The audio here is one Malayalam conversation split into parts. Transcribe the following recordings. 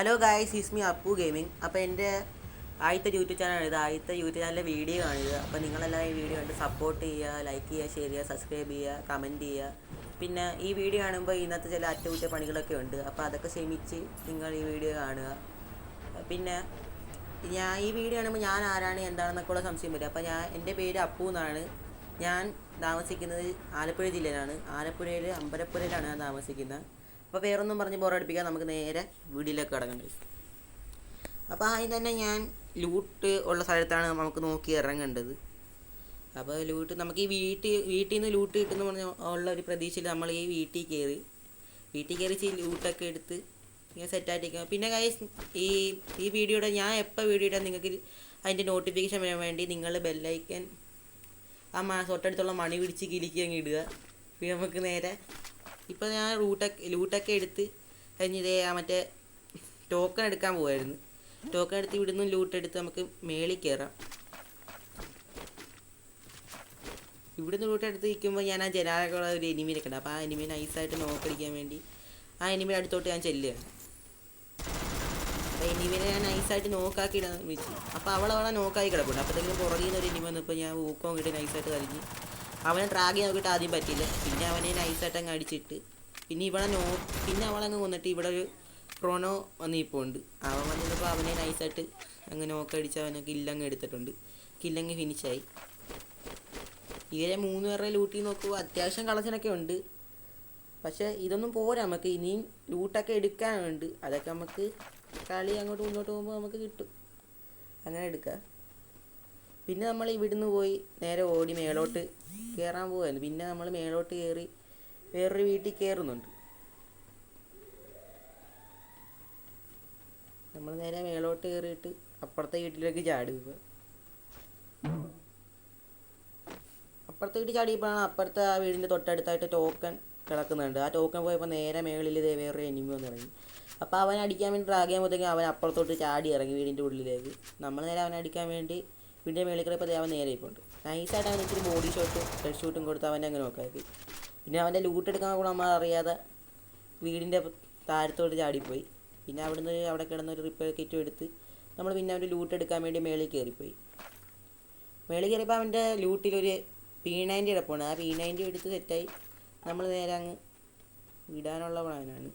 Hello guys, is me Appu gaming. അപ്പോൾ എൻ്റെ ആദ്യത്തെ യൂട്യൂബ് ചാനലാണ് ഇത്. ആദ്യത്തെ യൂട്യൂബ് ചാനലിലെ വീഡിയോ ആണിത്. അപ്പോൾ നിങ്ങളെല്ലാം ഈ വീഡിയോ കണ്ട് സപ്പോർട്ട് ചെയ്യുക, ലൈക്ക് ചെയ്യുക, ഷെയർ ചെയ്യുക, സബ്സ്ക്രൈബ് ചെയ്യുക, കമൻറ്റ് ചെയ്യുക. പിന്നെ ഈ വീഡിയോ കാണുമ്പോൾ ഇന്നത്തെ ചില അറ്റകുറ്റപ്പണികളൊക്കെ ഉണ്ട്. അപ്പോൾ അതൊക്കെ ക്ഷമിച്ച് നിങ്ങൾ ഈ വീഡിയോ കാണുക. പിന്നെ ഈ വീഡിയോ കാണുമ്പോൾ ഞാൻ ആരാണ് എന്താണെന്നൊക്കെ ഉള്ള സംശയം വരും. അപ്പോൾ എൻ്റെ പേര് അപ്പു എന്നാണ്. ഞാൻ താമസിക്കുന്നത് ആലപ്പുഴ ജില്ലയിലാണ്. ആലപ്പുഴയിൽ അമ്പലപ്പുഴയിലാണ് ഞാൻ താമസിക്കുന്നത്. അപ്പോൾ വേറൊന്നും പറഞ്ഞ് ബോറടിപ്പിക്കാൻ നമുക്ക് നേരെ വീഡിയോയിലേക്ക് കടങ്ങേണ്ടത്. അപ്പോൾ ആദ്യം തന്നെ ഞാൻ ലൂട്ട് ഉള്ള സ്ഥലത്താണ് നമുക്ക് നോക്കി ഇറങ്ങേണ്ടത്. അപ്പോൾ ലൂട്ട് നമുക്ക് ഈ വീട്ടിൽ നിന്ന് ലൂട്ട് കിട്ടുമെന്ന് പറഞ്ഞ ഉള്ള ഒരു പ്രതീക്ഷയിൽ നമ്മൾ ഈ വീട്ടിൽ കയറി ലൂട്ടൊക്കെ എടുത്ത് ഇങ്ങനെ സെറ്റായിട്ടിരിക്കുക. പിന്നെ ഗൈസ്, ഈ വീഡിയോയുടെ ഞാൻ എപ്പോൾ വീഡിയോ ഇടാൻ നിങ്ങൾക്ക് അതിൻ്റെ നോട്ടിഫിക്കേഷൻ വരാൻ വേണ്ടി നിങ്ങൾ ബെല്ലൈക്കൻ തൊട്ടടുത്തുള്ള മണി പിടിച്ച് കിലിക്കി അങ്ങ് ഇടുക. പിന്നെ നമുക്ക് നേരെ ഇപ്പോൾ ഞാൻ ലൂട്ടൊക്കെ എടുത്ത് കഴിഞ്ഞിതേ മറ്റേ ടോക്കൺ എടുക്കാൻ പോകുമായിരുന്നു. ടോക്കൺ എടുത്ത് ഇവിടുന്ന് ലൂട്ട് എടുത്ത് നമുക്ക് മേളിൽ കയറാം. ഇവിടുന്ന് ലൂട്ട് എടുത്ത് നിൽക്കുമ്പോൾ ഞാൻ ആ ജനാലക്കുള്ള ഒരു എനിമീനെ കണ്ടു. അപ്പോൾ ആ എനിമീനെ നൈസായിട്ട് നോക്കടിക്കാൻ വേണ്ടി ആ എനിമീനെ അടുത്തോട്ട് ഞാൻ ചെല്ലുകയാണ്. അപ്പോൾ എനിമീനെ ഞാൻ നൈസായിട്ട് നോക്കാക്കി ഇടാൻ വെച്ചു. അപ്പോൾ അവളെ നോക്കാക്കി കിടപ്പുണ്ട്. അപ്പോഴത്തേക്കും പുറകിൽ നിന്ന് ഒരു എനിമ വന്നപ്പോൾ ഞാൻ ഊക്കം കിട്ടി നൈസായിട്ട് കളിഞ്ഞ് അവനെ ട്രാക്ക് ചെയ്യാൻ നോക്കിയിട്ട് ആദ്യം പറ്റിയില്ല. പിന്നെ അവനെ നൈസായിട്ട് അങ്ങ് അടിച്ചിട്ട് പിന്നെ അവളങ്ങ് കൊന്നിട്ട് ഇവിടെ ഒരു ക്രോണോ വന്നിപ്പോൾ ഉണ്ട്. അവൻ വന്നപ്പോൾ അവനെ നൈസായിട്ട് അങ്ങ് നോക്കടിച്ച് അവനെ കില്ലങ്ങ് എടുത്തിട്ടുണ്ട്. കില്ലങ്ങ് ഫിനിഷായി. ഇവരെ 3 പേരുടെ ലൂട്ടിൽ നോക്കുമ്പോൾ അത്യാവശ്യം കളക്ഷനൊക്കെ ഉണ്ട്. പക്ഷേ ഇതൊന്നും പോരാ, നമുക്ക് ഇനിയും ലൂട്ടൊക്കെ എടുക്കാനുണ്ട്. അതൊക്കെ നമുക്ക് കളി അങ്ങോട്ട് മുന്നോട്ട് പോകുമ്പോൾ നമുക്ക് കിട്ടും. അങ്ങനെ എടുക്കുക. പിന്നെ നമ്മൾ ഇവിടുന്ന് പോയി നേരെ ഓടി മേലോട്ട് കയറാൻ പോകുമായിരുന്നു. പിന്നെ നമ്മൾ മേലോട്ട് കയറി വേറൊരു വീട്ടിൽ കയറുന്നുണ്ട്. നമ്മൾ നേരെ മേലോട്ട് കയറിയിട്ട് അപ്പുറത്തെ വീട്ടിലേക്ക് ചാടുക. അപ്പുറത്തെ വീട്ടിൽ ചാടിയപ്പോഴാണ് അപ്പുറത്തെ ആ വീടിൻ്റെ തൊട്ടടുത്തായിട്ട് ടോക്കൺ കിടക്കുന്നുണ്ട്. ആ ടോക്കൺ പോയപ്പോൾ നേരെ മേളിൽ ഇതേ വേറൊരു എനിമി വന്ന് ഇറങ്ങി. അപ്പോൾ അവൻ അടിക്കാൻ വേണ്ടി ട്രാക്ക് ചെയ്യുമ്പോഴത്തേക്കും അവൻ അപ്പുറത്തോട്ട് ചാടി ഇറങ്ങി വീടിൻ്റെ ഉള്ളിലേക്ക്. നമ്മൾ നേരെ അവനെ അടിക്കാൻ വേണ്ടി വീടിൻ്റെ മേളിൽ കയറിയപ്പോൾ അവൻ നേരെ ഇപ്പോണ്ട് നൈസായിട്ട് അവൻ ഇച്ചിരി ബോഡി ഷോട്ടും ഹെഡ് ഷൂട്ടും കൊടുത്ത് അവനെ അങ്ങനെ നോക്കാക്കി. പിന്നെ അവൻ്റെ ലൂട്ട് എടുക്കാൻ കൂടെ നമ്മൾ അറിയാതെ വീടിൻ്റെ താഴത്തോട്ട് ചാടിപ്പോയി. പിന്നെ അവിടെ കിടന്നൊരു റിപ്പയർ കിറ്റും എടുത്ത് നമ്മൾ പിന്നെ അവൻ്റെ ലൂട്ട് എടുക്കാൻ വേണ്ടി മേളിൽ കയറിപ്പോയി. മേളിൽ കയറിയപ്പോൾ അവൻ്റെ ലൂട്ടിലൊരു P90 കിടപ്പുണ്ട്. ആ P90 എടുത്ത് സെറ്റായി നമ്മൾ നേരെ അങ്ങ് വിടാനുള്ള പ്ലാനാണ്.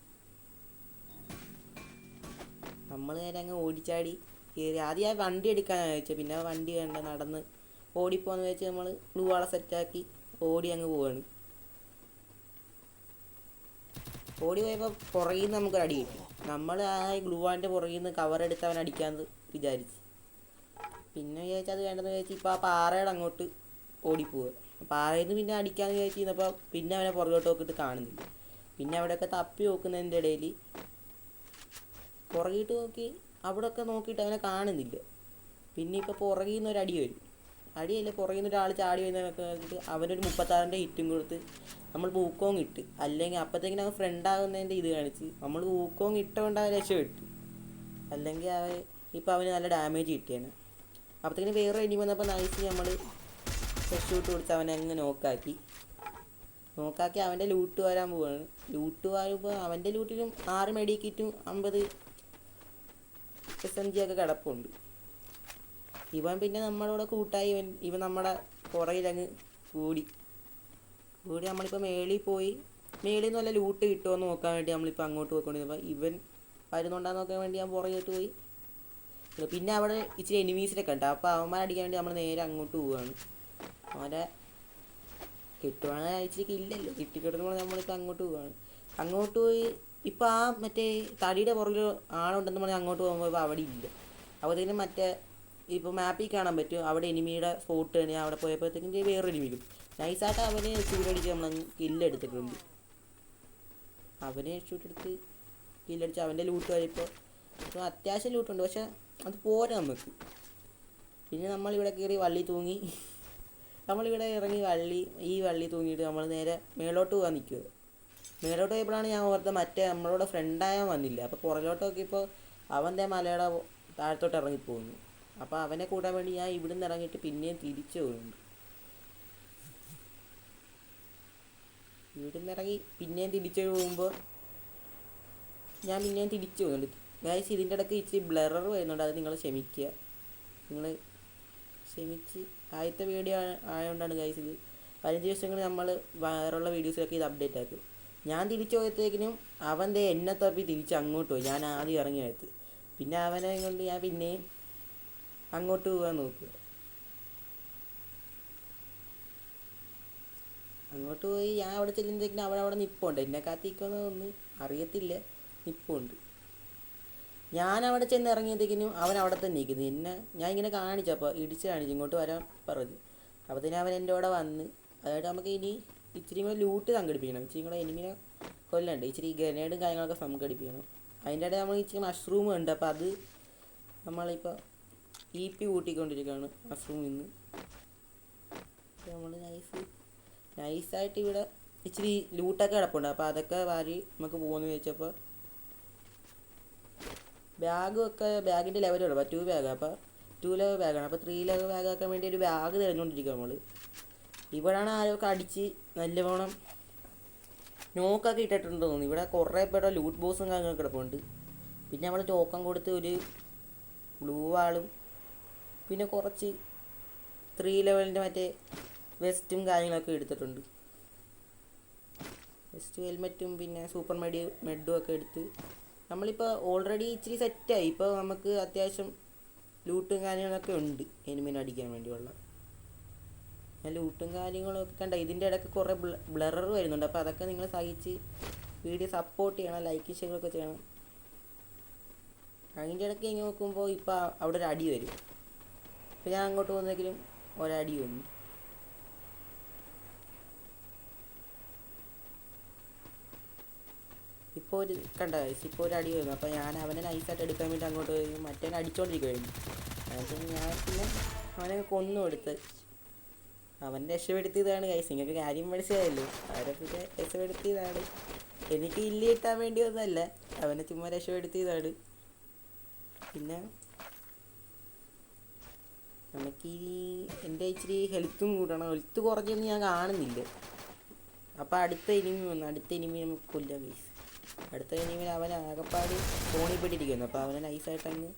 നമ്മൾ നേരെ അങ്ങ് ഓടിച്ചാടി കയറി. ആദ്യം ആ വണ്ടി എടുക്കാനാണ് വെച്ചത്. പിന്നെ വണ്ടി വേണ്ട, നടന്ന് ഓടിപ്പോന്ന് വെച്ച് നമ്മൾ ഗ്ലൂ ആളെ സെറ്റാക്കി ഓടി അങ്ങ് പോവാണ്. ഓടി പോയപ്പോൾ പുറകിൽ നിന്ന് നമുക്കൊരു അടി കിട്ടി. നമ്മൾ ആ ഗ്ലൂ ആളിൻ്റെ പുറകിൽ നിന്ന് കവർ എടുത്ത് അവൻ അടിക്കാമെന്ന് വിചാരിച്ചു. പിന്നെ വിചാരിച്ചാൽ അത് വേണ്ടെന്ന് വിചാരിച്ച് ഇപ്പോൾ ആ പാറയുടെ അങ്ങോട്ട് ഓടിപ്പോവുക. പാറയിൽ നിന്ന് പിന്നെ അടിക്കാമെന്ന് വിചാരിച്ച് കഴിഞ്ഞപ്പോൾ പിന്നെ അവനെ പുറകോട്ട് നോക്കിയിട്ട് കാണുന്നില്ല. പിന്നെ അവിടെയൊക്കെ തപ്പി നോക്കുന്നതിൻ്റെ ഇടയിൽ പുറകിട്ട് നോക്കി അവിടെയൊക്കെ നോക്കിയിട്ട് അവനെ കാണുന്നില്ല. പിന്നെ ഇപ്പോൾ പുറകിൽ നിന്ന് ഒരു അടി വരും. അടിയല്ല, പുറകിൽ നിന്ന് ഒരാൾ ചാടി വരുന്നതൊക്കെ നോക്കിയിട്ട് അവനൊരു 36ൻ്റെ ഹിറ്റും കൊടുത്ത് നമ്മൾ ഊക്കോങ് ഇട്ട്. അല്ലെങ്കിൽ അപ്പോഴത്തേക്കിനും അവൻ ഫ്രണ്ടാകുന്നതിൻ്റെ ഇത് കാണിച്ച് നമ്മൾ ഊക്കോങ് ഇട്ടുകൊണ്ട് അവൻ രക്ഷപ്പെട്ടു. അല്ലെങ്കിൽ ഇപ്പോൾ അവന് നല്ല ഡാമേജ് കിട്ടിയാണ്. അപ്പോഴത്തേക്കിനും വേറെ എനി വന്നപ്പോൾ നൈസ് നമ്മൾ ഫ്രഷ് ഷൂട്ട് കൊടുത്ത് അവനെ അങ്ങ് നോക്കാക്കി അവൻ്റെ ലൂട്ട് വരാൻ പോവുകയാണ്. ലൂട്ട് വരുമ്പോൾ അവൻ്റെ ലൂട്ടിലും 6 മെഡി കിറ്റും 50 SMG ഒക്കെ കിടപ്പുണ്ട്. ഇവൻ പിന്നെ നമ്മളോട് കൂട്ടായി ഇവൻ നമ്മുടെ പുറകിലങ്ങ് കൂടി നമ്മളിപ്പോൾ മേളിൽ നിന്ന് വല്ല ലൂട്ട് കിട്ടുമോ എന്ന് നോക്കാൻ വേണ്ടി നമ്മളിപ്പോൾ അങ്ങോട്ട് പോയിക്കൊണ്ടിരുന്നപ്പോൾ ഇവൻ വരുന്നുണ്ടാന്ന് നോക്കാൻ വേണ്ടി ഞാൻ പുറകോട്ട് പോയി. പിന്നെ അവിടെ ഇച്ചിരി എനിമീസിനൊക്കെ ഉണ്ട്. അപ്പോൾ അവന്മാരടിക്കാൻ വേണ്ടി നമ്മൾ നേരെ അങ്ങോട്ട് പോവുകയാണ്. അവരെ കിട്ടുവാണെങ്കിൽ ഇച്ചിരി ഇല്ലല്ലോ, കിട്ടിക്കിട്ടുമ്പോൾ നമ്മളിപ്പോൾ അങ്ങോട്ട് പോവുകയാണ്. അങ്ങോട്ട് പോയി ഇപ്പോൾ ആ മറ്റേ തടിയുടെ പുറകിൽ ആളുണ്ടെന്ന് പറഞ്ഞാൽ അങ്ങോട്ട് പോകുമ്പോൾ ഇപ്പോൾ അവിടെ ഇല്ല. അപ്പോഴത്തേക്കും മറ്റേ ഇപ്പോൾ മാപ്പിൽ കാണാൻ പറ്റും അവിടെ എനിമിയുടെ സ്പോട്ട് തന്നെ. അവിടെ പോയപ്പോഴത്തേക്കും വേറൊരു എനിമിക്കും നൈസായിട്ട് അവനെ ഷൂട്ടടിച്ച് നമ്മളങ്ങ് കില്ലെടുത്തിട്ടുണ്ട്. അവനെ ഷൂട്ടെടുത്ത് കില്ലടിച്ച് അവൻ്റെ ലൂട്ട് കഴിപ്പോൾ അത്യാവശ്യം ലൂട്ടുണ്ട്. പക്ഷെ അത് പോരാ നമുക്ക്. പിന്നെ നമ്മളിവിടെ കയറി വള്ളി തൂങ്ങി നമ്മളിവിടെ ഇറങ്ങി വള്ളി തൂങ്ങിയിട്ട് നമ്മൾ നേരെ മേലോട്ട് പോകാൻ നിൽക്കുക. മേലോട്ട് പോയപ്പോഴാണ് ഞാൻ ഓർത്തത് മറ്റേ നമ്മളോട് ഫ്രണ്ടായാൽ വന്നില്ല. അപ്പോൾ പുറകോട്ട് നോക്കിയപ്പോൾ അവൻ്റെ മലയുടെ താഴത്തോട്ട് ഇറങ്ങിപ്പോകുന്നു. അപ്പോൾ അവനെ കൂട്ടാൻ വേണ്ടി ഞാൻ ഇവിടുന്ന് ഇറങ്ങിയിട്ട് പിന്നെയും തിരിച്ചു പോകുന്നുണ്ട്. ഇവിടുന്ന് ഇറങ്ങി പിന്നെയും തിരിച്ചു പോകുമ്പോൾ ഞാൻ പിന്നെയും തിരിച്ചു പോകുന്നുണ്ട്. ഗൈസ് ഇതിൻ്റെ ഇടയ്ക്ക് ഇച്ചിരി ബ്ലറർ വരുന്നുണ്ട്, അത് നിങ്ങൾ ക്ഷമിക്കുക. നിങ്ങൾ ക്ഷമിച്ച് ആദ്യത്തെ വീഡിയോ ആയതുകൊണ്ടാണ് ഗൈസ് ഇത്. 15 ദിവസങ്ങളിൽ നമ്മൾ വേറെയുള്ള വീഡിയോസിലൊക്കെ ഇത് അപ്ഡേറ്റ് ആക്കും. ഞാൻ തിരിച്ചു പോയത്തേക്കിനും അവൻ എന്നെ തപ്പി തിരിച്ച് അങ്ങോട്ട് പോയി. ഞാൻ ആദ്യം ഇറങ്ങിയത്, പിന്നെ അവനെ കൊണ്ട് ഞാൻ പിന്നെയും അങ്ങോട്ട് പോകാൻ നോക്കുക. അങ്ങോട്ട് പോയി ഞാൻ അവിടെ ചെല്ലുമ്പോഴത്തേക്കിനും അവൻ അവിടെ നിൽപ്പുണ്ട്. എന്നെ കാത്തിരിക്കുന്നതൊന്നും അറിയത്തില്ല, നിൽപ്പുണ്ട്. ഞാൻ അവിടെ ചെന്ന് ഇറങ്ങിയത്തേക്കിനും അവൻ അവിടെ തന്നെ നിൽക്കുന്നു. ഞാൻ ഇങ്ങനെ കാണിച്ചപ്പോൾ ഇടിച്ച് കാണിച്ചു ഇങ്ങോട്ട് വരാൻ പറഞ്ഞു. അപ്പോൾ തന്നെ അവൻ എൻ്റെ കൂടെ വന്ന്. അതായത് നമുക്ക് ഇനി ഇച്ചിരി കൂടെ ലൂട്ട് സംഘടിപ്പിക്കണം, ഇച്ചിരി കൂടെ എനിമിനെ കൊല്ലണ്ട്, ഇച്ചിരി ഗ്രനേഡും കാര്യങ്ങളൊക്കെ സംഘടിപ്പിക്കണം. അതിൻ്റെ ഇടയിൽ നമ്മൾ ഇച്ചിരി മഷ്റൂം ഉണ്ട്. അപ്പോൾ അത് നമ്മളിപ്പോൾ EP കൂട്ടിക്കൊണ്ടിരിക്കുകയാണ് മഷ്റൂമിൽ നിന്ന്. നമ്മൾ നൈസായിട്ട് ഇവിടെ ഇച്ചിരി ലൂട്ടൊക്കെ കിടപ്പുണ്ട്. അപ്പോൾ അതൊക്കെ വാരി നമുക്ക് പോകുമെന്ന് ചോദിച്ചപ്പോൾ ബാഗിൻ്റെ ലെവൽ ഉള്ളൂ. അപ്പോൾ 2 ബാഗ്, അപ്പോൾ 2 ലെവൽ ബാഗാണ്. അപ്പോൾ 3 ലെവൽ ബാഗ് ആക്കാൻ വേണ്ടി ഒരു ബാഗ് തിരഞ്ഞുകൊണ്ടിരിക്കുക നമ്മൾ. ഇവിടെയാണ് ആരൊക്കെ അടിച്ച് നല്ലവണ്ണം നോക്കൊക്കെ ഇട്ടിട്ടുണ്ടെന്ന് തോന്നുന്നു. ഇവിടെ കുറേ പേരുടെ ലൂട്ട് ബോക്സും കാര്യങ്ങളൊക്കെ കിടപ്പുണ്ട്. പിന്നെ നമ്മൾ ടോക്കൺ കൊടുത്ത് ഒരു ബ്ലൂ വാളും പിന്നെ കുറച്ച് 3 ലെവലിൻ്റെ മറ്റേ വെസ്റ്റും കാര്യങ്ങളൊക്കെ എടുത്തിട്ടുണ്ട്. വെസ്റ്റ് ഹെൽമെറ്റും പിന്നെ സൂപ്പർ മെഡും ഒക്കെ എടുത്ത് നമ്മളിപ്പോൾ ഓൾറെഡി ഇച്ചിരി സെറ്റായി. ഇപ്പോൾ നമുക്ക് അത്യാവശ്യം ലൂട്ടും കാര്യങ്ങളൊക്കെ ഉണ്ട് എനിമിനെ അടിക്കാൻ വേണ്ടിയുള്ള. ലൂട്ടും കാര്യങ്ങളൊക്കെ കണ്ട. ഇതിൻ്റെ ഇടയ്ക്ക് കുറേ ബ്ലറർ വരുന്നുണ്ട്. അപ്പോൾ അതൊക്കെ നിങ്ങൾ സഹിച്ച് വീഡിയോ സപ്പോർട്ട് ചെയ്യണം, ലൈക്ക് ഷെയറൊക്കെ ചെയ്യണം. അതിൻ്റെ ഇടയ്ക്ക് ഇങ്ങനെ നോക്കുമ്പോൾ ഇപ്പോൾ അവിടെ ഒരു അടി വരും. ഇപ്പോൾ ഞാൻ അങ്ങോട്ട് പോകുന്നെങ്കിലും ഒരടി വന്നു. ഇപ്പോൾ ഒരു കണ്ട ഇപ്പോൾ ഒരു അടി വരുന്നു. അപ്പോൾ ഞാൻ അവനെ നൈസായിട്ട് എടുക്കാൻ വേണ്ടി അങ്ങോട്ട് പോയി മറ്റേ അടിച്ചുകൊണ്ടിരിക്കുകയായിരുന്നു. അതിന് ഞാൻ പിന്നെ അവനെ കൊന്നു കൊടുത്ത് അവൻ രക്ഷപ്പെടുത്തിയതാണ് ഗൈസ്. നിങ്ങൾക്ക് കാര്യം മനസ്സിലായല്ലോ, അവരൊക്കെ രക്ഷപ്പെടുത്തിയതാണ്. എനിക്ക് ഇല്ലി കിട്ടാൻ വേണ്ടിയൊന്നുമല്ല, അവനെ ചുമ്മാ രക്ഷപ്പെടുത്തിയതാണ്. പിന്നെ നമുക്ക് എൻ്റെ ഇച്ചിരി ഹെൽത്തും കൂട്ടണം. ഹെൽത്ത് കുറഞ്ഞൊന്നും ഞാൻ കാണുന്നില്ല. അപ്പോൾ അടുത്ത എനിമി നമുക്ക് കൊല്ലാം ഗൈസ്. അടുത്ത എനിമിന് അവൻ ആകപ്പാട് തോണിപ്പെട്ടിരിക്കുന്നു. അപ്പോൾ അവനെ നൈസായിട്ട് അങ്ങ്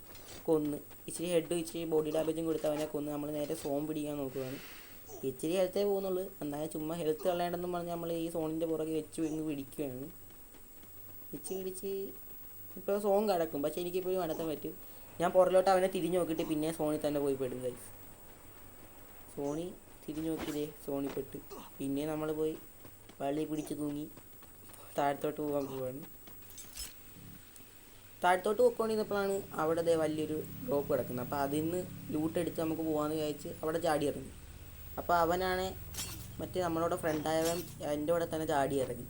കൊന്ന് ഇച്ചിരി ഹെഡും ഇച്ചിരി ബോഡി ഡാമേജും കൊടുത്ത് അവനെ കൊന്ന് നമ്മൾ നേരെ സോൺ പിടിക്കാൻ നോക്കുകയാണ്. ഇച്ചിരി ഹെൽത്തേ പോകുന്നുള്ളൂ, എന്നാലും ചുമ്മാ ഹെൽത്ത് കളയേണ്ടെന്നും പറഞ്ഞ് നമ്മൾ ഈ സോണിൻ്റെ പുറകെ വെച്ച് ഇങ്ങ് പിടിക്കുകയാണ്. പിടിച്ച് ഇപ്പോൾ സോൺ കിടക്കും. പക്ഷേ എനിക്കിപ്പോഴും നടത്താൻ പറ്റും. ഞാൻ പുറകിലോട്ട് അവനെ തിരിഞ്ഞു നോക്കിയിട്ട് പിന്നെ സോണിൽ തന്നെ പോയി പെടും ഗൈസ്. സോണി തിരിഞ്ഞു നോക്കിയതേ സോണി പെട്ട്. പിന്നെ നമ്മൾ പോയി വള്ളി പിടിച്ച് തൂങ്ങി താഴത്തോട്ട് പോകാൻ പോവാണ്. താഴത്തോട്ട് പോയിക്കൊണ്ടിരുന്നപ്പോഴാണ് അവിടെ വലിയൊരു ഡ്രോപ്പ് കിടക്കുന്നത്. അപ്പോൾ അതിൽ നിന്ന് ലൂട്ടെടുത്ത് നമുക്ക് പോകാമെന്ന് വിചാരിച്ച് അവിടെ ചാടി ഇറങ്ങി. അപ്പോൾ അവനാണ് മറ്റേ നമ്മളോട് ഫ്രണ്ടായവൻ എൻ്റെ കൂടെ തന്നെ ചാടി ഇറങ്ങി.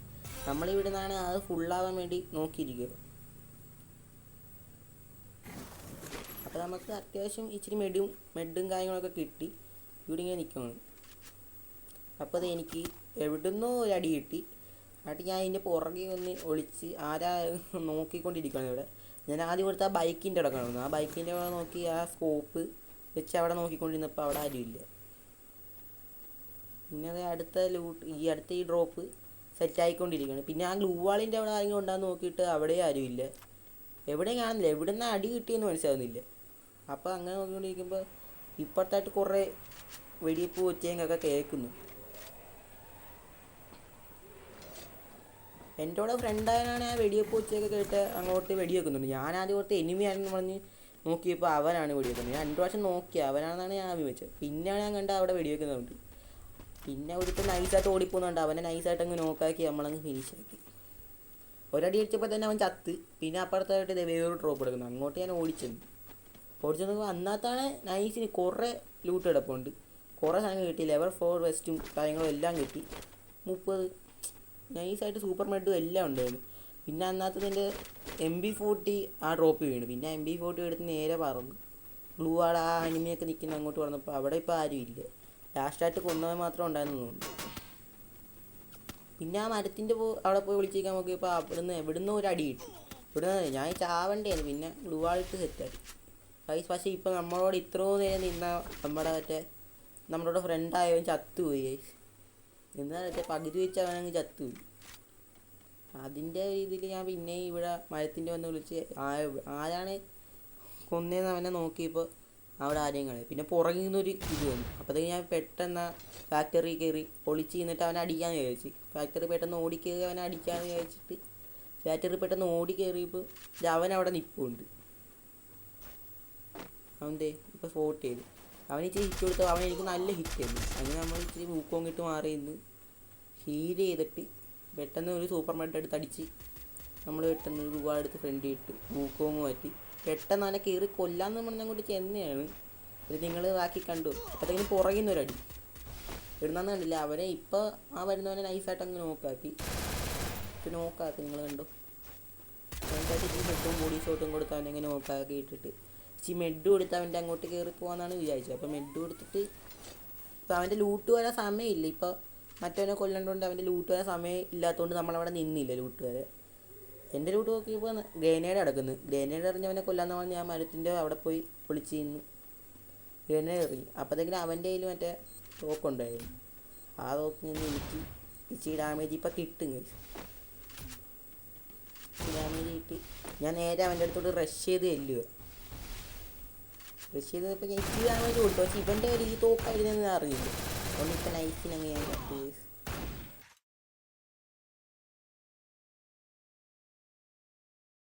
നമ്മളിവിടെ നിന്നാണ് അത് ഫുള്ളാവാൻ വേണ്ടി നോക്കിയിരിക്കുക. അപ്പോൾ നമുക്ക് അത്യാവശ്യം ഇച്ചിരി മെഡും കാര്യങ്ങളൊക്കെ കിട്ടി. ഇവിടെ ഇങ്ങനെ നിൽക്കുകയാണ്. അപ്പോൾ അത് എനിക്ക് എവിടുന്നോ ഒരു അടി കിട്ടി. എന്നിട്ട് ഞാൻ അതിൻ്റെ പുറകെ ഒന്ന് ഒളിച്ച് ആരാ നോക്കിക്കൊണ്ടിരിക്കുകയാണ് ഇവിടെ. ഞാൻ ആദ്യം കൊടുത്ത ആ ബൈക്കിൻ്റെ അവിടെ കാണുന്നു. ആ ബൈക്കിൻ്റെ അവിടെ നോക്കി ആ സ്കോപ്പ് വെച്ച് അവിടെ നോക്കിക്കൊണ്ടിരുന്നപ്പോൾ അവിടെ ആരുമില്ല. പിന്നെ അത് അടുത്ത ഈ ഡ്രോപ്പ് സെറ്റായിക്കൊണ്ടിരിക്കുകയാണ്. പിന്നെ ആ ഗ്ലൂ വാളിൻ്റെ അവിടെ ആരെങ്കിലും ഉണ്ടാകുന്ന നോക്കിയിട്ട് അവിടെ ആരുമില്ല, എവിടെയും കാണുന്നില്ല. എവിടെ നിന്ന് അടി കിട്ടിയെന്ന് മനസ്സിലാകുന്നില്ല. അപ്പോൾ അങ്ങനെ നോക്കിക്കൊണ്ടിരിക്കുമ്പോൾ ഇപ്പോഴത്തായിട്ട് കുറേ വെടിയപ്പ് ഒച്ചയൊക്കെ കേൾക്കുന്നു. എൻ്റെ കൂടെ ഫ്രണ്ടായാണ് ആ വെടിയപ്പ് ഒച്ചയൊക്കെ കേട്ട് അങ്ങോട്ട് വെടിവെക്കുന്നുണ്ട്. ഞാൻ ആദ്യം ഓർത്ത് എനിമിയാണെന്ന് പറഞ്ഞ് നോക്കിയപ്പോൾ അവനാണ് വെടിവെക്കുന്നത്. ഞാൻ 2 പ്രാവശ്യം നോക്കി അവനാണെന്നാണ് ഞാൻ വെച്ചത്. പിന്നെയാണ് ഞാൻ കണ്ട അവിടെ വെടിവെക്കുന്നുണ്ട്. പിന്നെ ഒരുത്തൻ നൈസായിട്ട് ഓടിപ്പോകുന്നുണ്ട്. അവനെ നൈസായിട്ട് അങ്ങ് നോക്കാക്കി നമ്മളങ്ങ് ഫിനിഷാക്കി. ഒരടി അടിച്ചപ്പോൾ തന്നെ അവൻ ചത്ത്. പിന്നെ അപ്പുറത്തായിട്ട് വേറൊരു ഡ്രോപ്പ് എടുക്കുന്നു. അങ്ങോട്ട് ഞാൻ ഓടിച്ചെന്ന് അന്നത്താണ് നൈസിന് കുറേ ലൂട്ട് കിടപ്പുണ്ട്. കുറേ സാധനം കിട്ടി. ലെവൽ 4 വെസ്റ്റും കാര്യങ്ങളും എല്ലാം കിട്ടി. 30 നൈസായിട്ട് സൂപ്പർ മെഡും എല്ലാം ഉണ്ടായിരുന്നു. പിന്നെ അന്നത്തതിൻ്റെ MP40 ആ ഡ്രോപ്പ് വീണു. പിന്നെ MP40 എടുത്ത് നേരെ പറന്നു. ബ്ലൂ ആൾ ആ അനിമയൊക്കെ നിൽക്കുന്ന അങ്ങോട്ട് പറഞ്ഞപ്പോൾ അവിടെ ഇപ്പോൾ ആരും ഇല്ല. ലാസ്റ്റായിട്ട് കൊന്നവൻ മാത്രം ഉണ്ടായിരുന്നു തോന്നുന്നു. പിന്നെ ആ മരത്തിൻ്റെ അവിടെ പോയി വിളിച്ചിരിക്കാൻ നോക്കിയപ്പോൾ എവിടുന്ന് ഒരു അടി കിട്ടി. ഇവിടുന്ന് ഞാൻ ചാവണ്ടേന്ന്. പിന്നെ ബ്ലൂ ആളിട്ട് സെറ്റായി ഗൈസ്. പക്ഷേ ഇപ്പോൾ നമ്മളോട് ഇത്രയും നേരം നിന്ന നമ്മളോട് ഫ്രണ്ടായവൻ ചത്തുപോയി ഗൈസ്. എന്നാൽ പകുതി വെച്ച് അവനങ്ങ് ചത്തുപോയി. അതിൻ്റെ ഇതിൽ ഞാൻ പിന്നെയും ഇവിടെ മരത്തിൻ്റെ വന്ന് വിളിച്ച് ആരാണ് കൊന്നേന്ന് അവനെ നോക്കിയപ്പോൾ അവിടെ ആരെയും കാണും. പിന്നെ പുറകിൽ നിന്നൊരു ഇത് വന്നു. അപ്പോഴത്തേക്ക് ഞാൻ പെട്ടെന്ന് ഫാക്ടറി കയറി ഒളിച്ച് നിന്നിട്ട് അവനെ അടിക്കാമെന്ന് വിചാരിച്ച്. ഫാക്ടറി പെട്ടെന്ന് ഓടിക്കയറി അവനെ അടിക്കാമെന്ന് വിചാരിച്ചിട്ട് ഫാക്ടറി പെട്ടെന്ന് ഓടി കയറിയപ്പോൾ അവൻ അവിടെ നിൽപ്പുണ്ട്. അവൻ്റെ ഇപ്പോൾ സ്പോട്ട് ചെയ്തു. അവൻ ഇച്ചിരി ഹിറ്റ് കൊടുത്തു. അവൻ എനിക്ക് നല്ല ഹിറ്റ് ചെയ്തു. അങ്ങനെ നമ്മൾ ഇച്ചിരി മൂക്കോങ്ങിട്ട് മാറി നിന്ന് ഹീൽ ചെയ്തിട്ട് പെട്ടെന്ന് ഒരു സൂപ്പർ മെഡ് എടുത്ത് അടിച്ച് നമ്മൾ പെട്ടെന്ന് ഒരു രൂപ എടുത്ത് ഫ്രണ്ട് ഇട്ട് മൂക്കോങ് മാറ്റി പെട്ടെന്ന് അവനെ കയറി കൊല്ലാന്ന് പറഞ്ഞ് അങ്ങോട്ട് ചെന്നയാണ്. ഇത് നിങ്ങൾ ബാക്കി കണ്ടു. അപ്പോഴത്തേക്കും പുറകിൽ നിന്നൊരടി ഇടുന്നെന്ന് കണ്ടില്ല. അവനെ ഇപ്പോൾ ആ വരുന്നവനെ നൈസായിട്ട് അങ്ങ് നോക്കാക്കി. ഇപ്പോൾ നോക്കാക്കി നിങ്ങൾ കണ്ടു. നൈസായിട്ട് ഈ ഹെഡും ബോഡി ഷോട്ടും കൊടുത്ത് അവനെങ്ങനെ നോക്കാക്കി ഇട്ടിട്ട് ഈ മെഡ് കൊടുത്ത് അവൻ്റെ അങ്ങോട്ട് കയറി പോകാമെന്നാണ് വിചാരിച്ചത്. അപ്പോൾ മെഡ് കൊടുത്തിട്ട് ഇപ്പോൾ അവൻ്റെ ലൂട്ട് വരാൻ സമയമില്ല. ഇപ്പോൾ മറ്റവനെ കൊല്ലണ്ടുകൊണ്ട് അവൻ്റെ ലൂട്ട് വരാൻ സമയം ഇല്ലാത്തതുകൊണ്ട് നമ്മളവിടെ നിന്നില്ല ലൂട്ട് വരെ. എൻ്റെ ലൂട്ട് നോക്കിയപ്പോൾ ഗ്രനേഡ് കിടക്കുന്നു. ഗ്രനേഡ് എറിഞ്ഞവനെ കൊല്ലാന്ന് പറഞ്ഞ് ഞാൻ മരത്തിൻ്റെ അവിടെ പോയി പൊളിച്ച് നിന്ന് ഗ്രനേഡ് എറിഞ്ഞു. അപ്പോഴത്തേക്കിനും അവൻ്റെ കയ്യിൽ മറ്റേ തോക്കുണ്ടായിരുന്നു. ആ തോക്കിൽ നിന്ന് എനിക്ക് ഇച്ചിരി ഡാമേജ് ഇപ്പം കിട്ടും. ഡാമേജ് കിട്ടി. ഞാൻ നേരെ അവൻ്റെ അടുത്തോട്ട് റഷ് ചെയ്ത് ചെല്ലുക. റഷ് ചെയ്തപ്പോൾ ഞാൻ ഇച്ചിരി ഡാമേജ് കൊടുത്തു. പക്ഷേ ഇവൻ്റെ ഒരു ഈ തോക്കായിരുന്നെന്ന് അറിയില്ല. അതുകൊണ്ട് ഇപ്പം നൈസിനങ്ങ് ഞാൻ